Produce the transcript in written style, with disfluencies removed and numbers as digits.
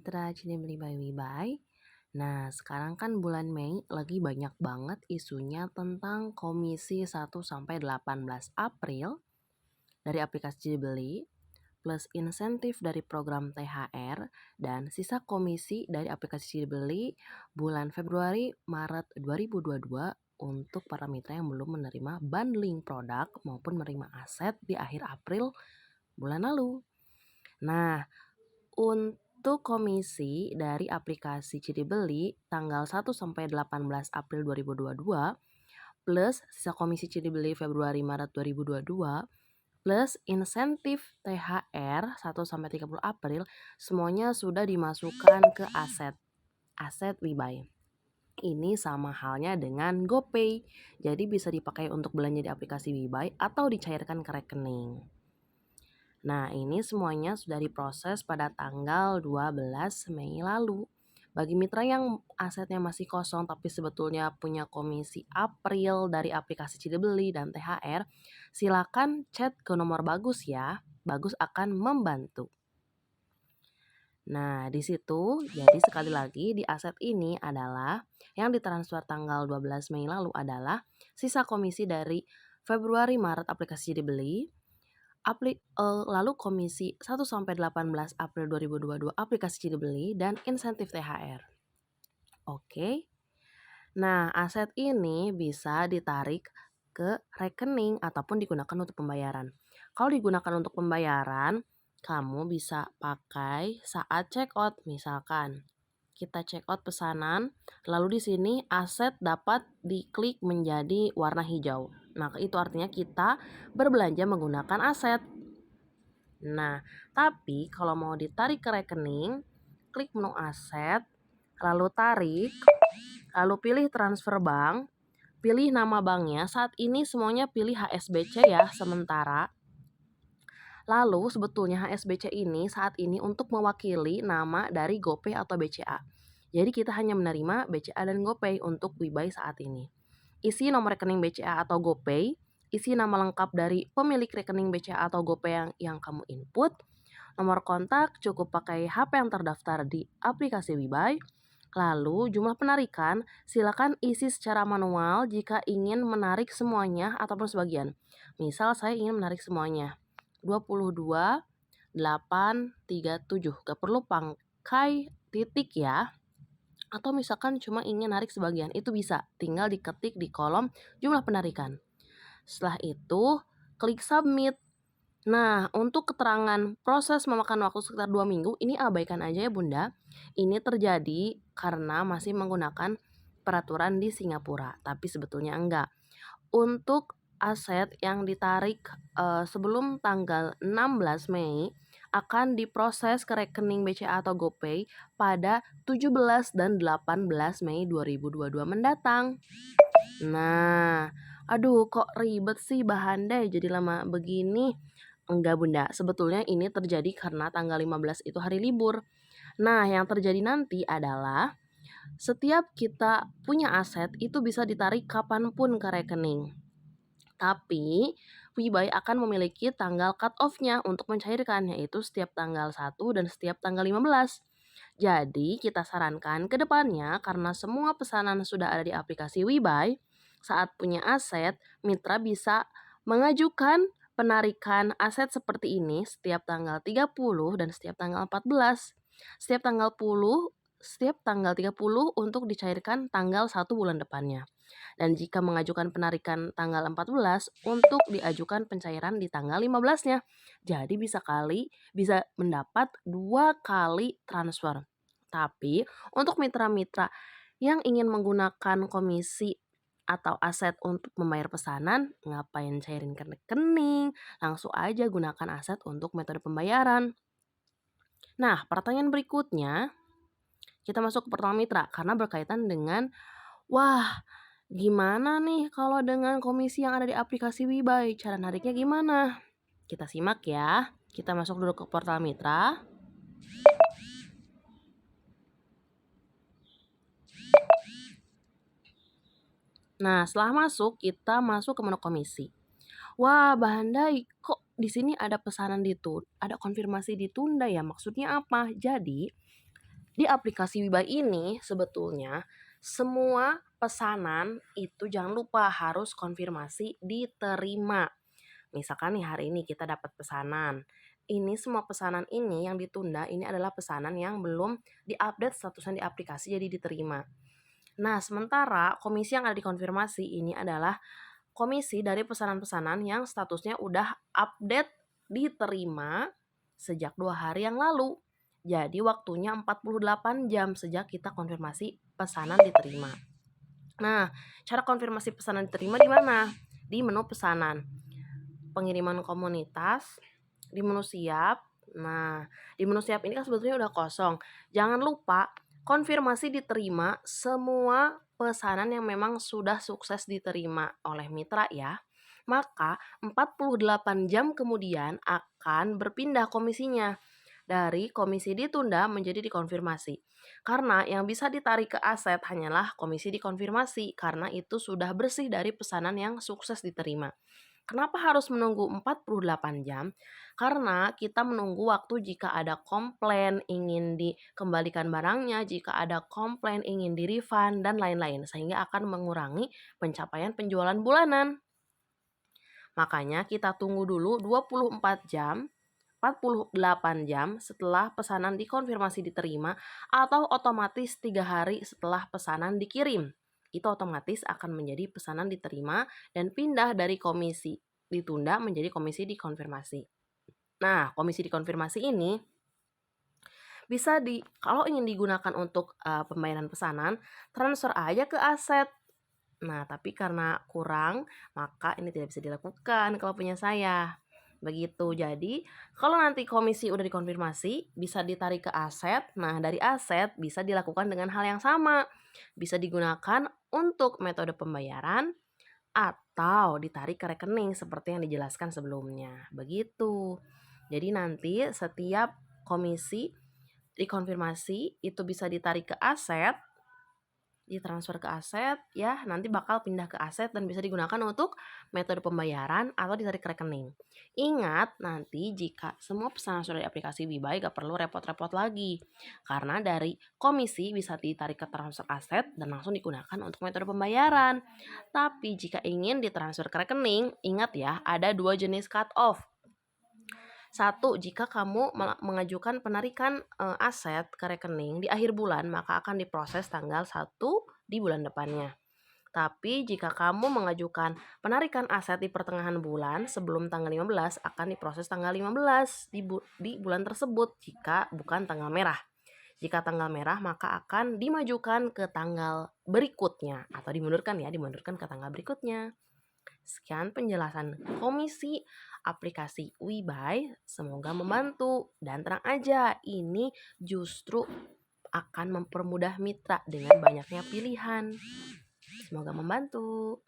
Mitra Cinebeli by Wibai. Nah, sekarang kan bulan Mei lagi banyak banget isunya tentang Komisi 1 sampai 18 April dari aplikasi Cinebeli plus insentif dari program THR dan sisa komisi dari aplikasi Cinebeli bulan Februari Maret 2022 untuk para mitra yang belum menerima bundling produk maupun menerima aset di akhir April bulan lalu. Nah, untuk komisi dari aplikasi Cinebeli tanggal 1 sampai 18 April 2022 plus sisa komisi Cinebeli Februari Maret 2022 plus insentif THR 1 sampai 30 April semuanya sudah dimasukkan ke aset WeBuy. Ini sama halnya dengan GoPay. Jadi bisa dipakai untuk belanja di aplikasi WeBuy atau dicairkan ke rekening. Nah, ini semuanya sudah diproses pada tanggal 12 Mei lalu. Bagi mitra yang asetnya masih kosong tapi sebetulnya punya komisi April dari aplikasi Cinebeli dan THR, silakan chat ke nomor Bagus ya. Bagus akan membantu. Nah, di situ jadi sekali lagi di aset ini adalah yang ditransfer tanggal 12 Mei lalu adalah sisa komisi dari Februari Maret aplikasi Cinebeli. Lalu komisi 1 sampai 18 April 2022 aplikasi Cinebeli dan insentif THR. Oke. Nah, aset ini bisa ditarik ke rekening ataupun digunakan untuk pembayaran. Kalau digunakan untuk pembayaran, kamu bisa pakai saat check out. Misalkan kita check out pesanan, lalu di sini aset dapat diklik menjadi warna hijau. Nah, itu artinya kita berbelanja menggunakan aset. Nah, tapi kalau mau ditarik ke rekening, klik menu aset, lalu tarik, lalu pilih transfer bank, pilih nama banknya. Saat ini semuanya pilih HSBC ya sementara. Lalu sebetulnya HSBC ini saat ini untuk mewakili nama dari GoPay atau BCA. Jadi kita hanya menerima BCA dan GoPay untuk WeBuy saat ini. Isi nomor rekening BCA atau GoPay, isi nama lengkap dari pemilik rekening BCA atau GoPay yang kamu input. Nomor kontak cukup pakai HP yang terdaftar di aplikasi WeBuy. Lalu jumlah penarikan silakan isi secara manual jika ingin menarik semuanya ataupun sebagian. Misal saya ingin menarik semuanya. 22 8 37. Gak perlu pakai titik ya. Atau misalkan cuma ingin narik sebagian, itu bisa. Tinggal diketik di kolom jumlah penarikan. Setelah itu, klik submit. Nah, untuk keterangan proses memakan waktu sekitar 2 minggu, ini abaikan aja ya Bunda. Ini terjadi karena masih menggunakan peraturan di Singapura, tapi sebetulnya enggak. Untuk aset yang ditarik sebelum tanggal 16 Mei akan diproses ke rekening BCA atau GoPay pada 17 dan 18 Mei 2022 mendatang. Nah, aduh kok ribet sih Bahandai jadi lama begini? Enggak Bunda, sebetulnya ini terjadi karena tanggal 15 itu hari libur. Nah, yang terjadi nanti adalah setiap kita punya aset itu bisa ditarik kapanpun ke rekening. Tapi WeBuy akan memiliki tanggal cut off-nya untuk mencairkan, yaitu setiap tanggal 1 dan setiap tanggal 15. Jadi kita sarankan ke depannya karena semua pesanan sudah ada di aplikasi WeBuy, saat punya aset, mitra bisa mengajukan penarikan aset seperti ini setiap tanggal 30 dan setiap tanggal 14. Setiap tanggal 30 untuk dicairkan tanggal 1 bulan depannya. Dan jika mengajukan penarikan tanggal 14 untuk diajukan pencairan di tanggal 15-nya. Jadi bisa mendapat 2 kali transfer. Tapi untuk mitra-mitra yang ingin menggunakan komisi atau aset untuk membayar pesanan, ngapain cairin ke rekening, langsung aja gunakan aset untuk metode pembayaran. Nah, pertanyaan berikutnya, kita masuk ke pertama mitra karena berkaitan dengan, wah, gimana nih kalau dengan komisi yang ada di aplikasi WeBuy? Cara nariknya gimana? Kita simak ya. Kita masuk dulu ke portal mitra. Nah, setelah masuk, kita masuk ke menu komisi. Wah, Bahandai, kok di sini ada pesanan ada konfirmasi ditunda ya? Maksudnya apa? Jadi, Di aplikasi WeBuy ini sebetulnya semua pesanan itu jangan lupa harus konfirmasi diterima. Misalkan nih hari ini kita dapat pesanan. Ini semua pesanan ini yang ditunda ini adalah pesanan yang belum diupdate statusnya di aplikasi jadi diterima. Nah, sementara komisi yang ada di konfirmasi ini adalah komisi dari pesanan-pesanan yang statusnya udah update diterima sejak 2 hari yang lalu. Jadi waktunya 48 jam sejak kita konfirmasi pesanan diterima. Nah, cara konfirmasi pesanan diterima di mana? Di menu pesanan. Pengiriman komunitas, di menu siap. Nah, di menu siap ini kan sebetulnya udah kosong. Jangan lupa konfirmasi diterima semua pesanan yang memang sudah sukses diterima oleh mitra ya. Maka 48 jam kemudian akan berpindah komisinya dari komisi ditunda menjadi dikonfirmasi. Karena yang bisa ditarik ke aset hanyalah komisi dikonfirmasi karena itu sudah bersih dari pesanan yang sukses diterima. Kenapa harus menunggu 48 jam? Karena kita menunggu waktu jika ada komplain ingin dikembalikan barangnya, jika ada komplain ingin di-refund, dan lain-lain. Sehingga akan mengurangi pencapaian penjualan bulanan. Makanya kita tunggu dulu 24 jam, 48 jam setelah pesanan dikonfirmasi diterima atau otomatis 3 hari setelah pesanan dikirim. Itu otomatis akan menjadi pesanan diterima dan pindah dari komisi ditunda menjadi komisi dikonfirmasi. Nah, komisi dikonfirmasi ini bisa kalau ingin digunakan untuk pembayaran pesanan, transfer aja ke aset. Nah, tapi karena kurang, maka ini tidak bisa dilakukan kalau punya saya. Begitu. Jadi, kalau nanti komisi udah dikonfirmasi, bisa ditarik ke aset. Nah, dari aset bisa dilakukan dengan hal yang sama. Bisa digunakan untuk metode pembayaran atau ditarik ke rekening seperti yang dijelaskan sebelumnya. Begitu. Jadi nanti setiap komisi dikonfirmasi itu bisa ditarik ke aset, ditransfer ke aset ya, nanti bakal pindah ke aset dan bisa digunakan untuk metode pembayaran atau ditarik ke rekening. Ingat nanti jika semua pesanan sudah di aplikasi WeBuy gak perlu repot-repot lagi. Karena dari komisi bisa ditarik ke transfer aset dan langsung digunakan untuk metode pembayaran. Tapi jika ingin ditransfer ke rekening, ingat ya ada 2 jenis cut off. Satu, jika kamu mengajukan penarikan aset ke rekening di akhir bulan, maka akan diproses tanggal 1 di bulan depannya. Tapi jika kamu mengajukan penarikan aset di pertengahan bulan sebelum tanggal 15 akan diproses tanggal 15 di bulan tersebut jika bukan tanggal merah. Jika tanggal merah maka akan dimajukan ke tanggal berikutnya atau dimundurkan ke tanggal berikutnya. Sekian penjelasan komisi aplikasi WeBuy, semoga membantu dan tenang aja, ini justru akan mempermudah mitra dengan banyaknya pilihan. Semoga membantu.